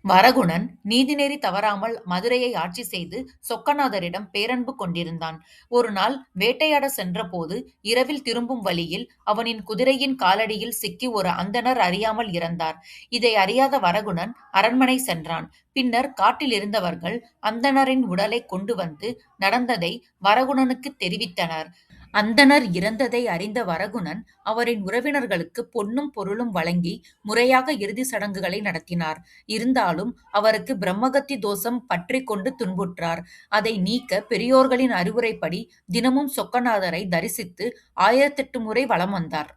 வரகுணன் நீதிநெறி தவறாமல் மதுரையை ஆட்சி செய்து சொக்கநாதரிடம் பேரன்பு கொண்டிருந்தான். ஒரு நாள் வேட்டையாட சென்றபோது இரவில் திரும்பும் வழியில் அவனின் குதிரையின் காலடியில் சிக்கி ஒரு அந்தணர் அறியாமல் இறந்தார். இதை அறியாத வரகுணன் அரண்மனை சென்றான். பின்னர் காட்டில் இருந்தவர்கள் அந்தணரின் உடலை கொண்டு வந்து நடந்ததை வரகுணனுக்கு தெரிவித்தனர். அந்தணர் இறந்ததை அறிந்த வரகுணன் அவரின் உறவினர்களுக்கு பொன்னும் பொருளும் வழங்கி முறையாக இறுதி சடங்குகளை நடத்தினார். இருந்தாலும் அவருக்கு பிரம்மகத்தி தோஷம் பற்றிக் கொண்டு துன்புற்றார். அதை நீக்க பெரியோர்களின் அறிவுரைப்படி தினமும் சொக்கநாதரை தரிசித்து 1008 முறை வலம் வந்தார்.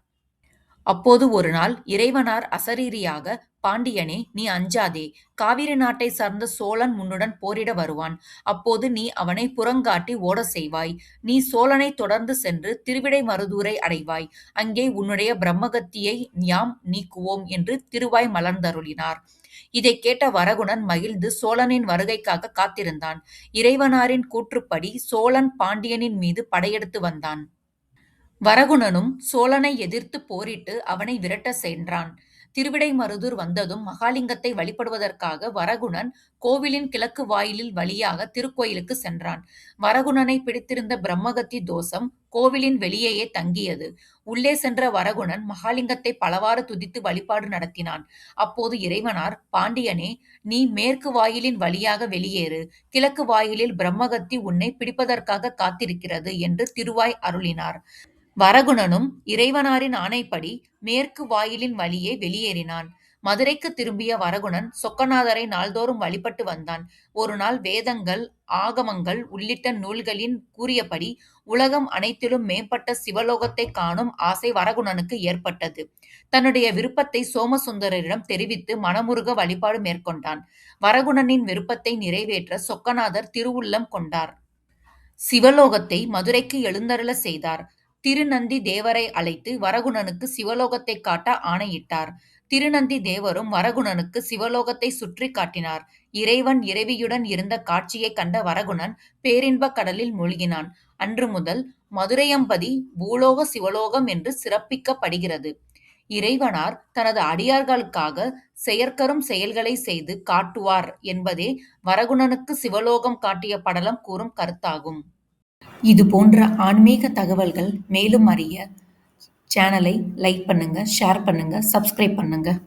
அப்போது ஒருநாள் இறைவனார் அசரீரியாக, "பாண்டியனே, நீ அஞ்சாதே. காவிரி நாட்டை சார்ந்த சோழன் உன்னுடன் போரிட வருவான். அப்போது நீ அவனை புறங்காட்டி ஓடச் செய்வாய். நீ சோழனைத் தொடர்ந்து சென்று திருவிடைமருதூரை அடைவாய். அங்கே உன்னுடைய பிரம்மகத்தியை யாம் நீக்குவோம்" என்று திருவாய் மலர்ந்தருளினார். இதைக் கேட்ட வரகுணன் மகிழ்ந்து சோழனின் வருகைக்காகக் காத்திருந்தான். இறைவனாரின் கூற்றுப்படி சோழன் பாண்டியனின் மீது படையெடுத்து வந்தான். வரகுணனும் சோழனை எதிர்த்துப் போரிட்டு அவனை விரட்டச் சென்றான். திருவிடைமருதூர் வந்ததும் மகாலிங்கத்தை வழிபடுவதற்காக வரகுணன் கோவிலின் கிழக்கு வாயிலில் வழியாக திருக்கோயிலுக்குச் சென்றான். வரகுணனை பிடித்திருந்த பிரம்மகத்தி தோஷம் கோவிலின் வெளியேயே தங்கியது. உள்ளே சென்ற வரகுணன் மகாலிங்கத்தை பலவாறு துதித்து வழிபாடு நடத்தினான். அப்போது இறைவனார், "பாண்டியனே, நீ மேற்கு வாயிலின் வழியாக வெளியேறு. கிழக்கு வாயிலில் பிரம்மகத்தி உன்னை பிடிப்பதற்காக காத்திருக்கிறது" என்று திருவாய் அருளினார். வரகுணனும் இறைவனாரின் ஆணைப்படி மேற்கு வாயிலின் வழியே வெளியேறினான். மதுரைக்குத் திரும்பிய வரகுணன் சொக்கநாதரை நாள்தோறும் வழிபட்டு வந்தான். ஒருநாள் வேதங்கள், ஆகமங்கள் உள்ளிட்ட நூல்களின் கூறியபடி உலகம் அனைத்திலும் மேம்பட்ட சிவலோகத்தைக் காணும் ஆசை வரகுணனுக்கு ஏற்பட்டது. தன்னுடைய விருப்பத்தை சோமசுந்தரரிடம் தெரிவித்து மனமுருக வழிபாடு மேற்கொண்டான். வரகுணனின் விருப்பத்தை நிறைவேற்ற சொக்கநாதர் திருவுள்ளம் கொண்டார். சிவலோகத்தை மதுரைக்கு எழுந்தருளச் செய்தார். திருநந்தி தேவரை அழைத்து வரகுணனுக்கு சிவலோகத்தைக் காட்ட ஆணையிட்டார். திருநந்தி தேவரும் வரகுணனுக்கு சிவலோகத்தைச் சுற்றிக் காட்டினார். இறைவன் இறைவியுடன் இருந்த காட்சியைக் கண்ட வரகுணன் பேரின்பக் கடலில் மூழ்கினான். அன்று முதல் மதுரையம்பதி பூலோக சிவலோகம் என்று சிறப்பிக்கப்படுகிறது. இறைவனார் தனது அடியார்களுக்காக செயற்கரும் செயல்களைச் செய்து காட்டுவார் என்பதே வரகுணனுக்கு சிவலோகம் காட்டிய படலம் கூறும் கருத்தாகும். இது போன்ற ஆன்மீக தகவல்கள் மேலும் அறிய சேனலை லைக் பண்ணுங்க, ஷேர் பண்ணுங்க, சப்ஸ்கிரைப் பண்ணுங்க.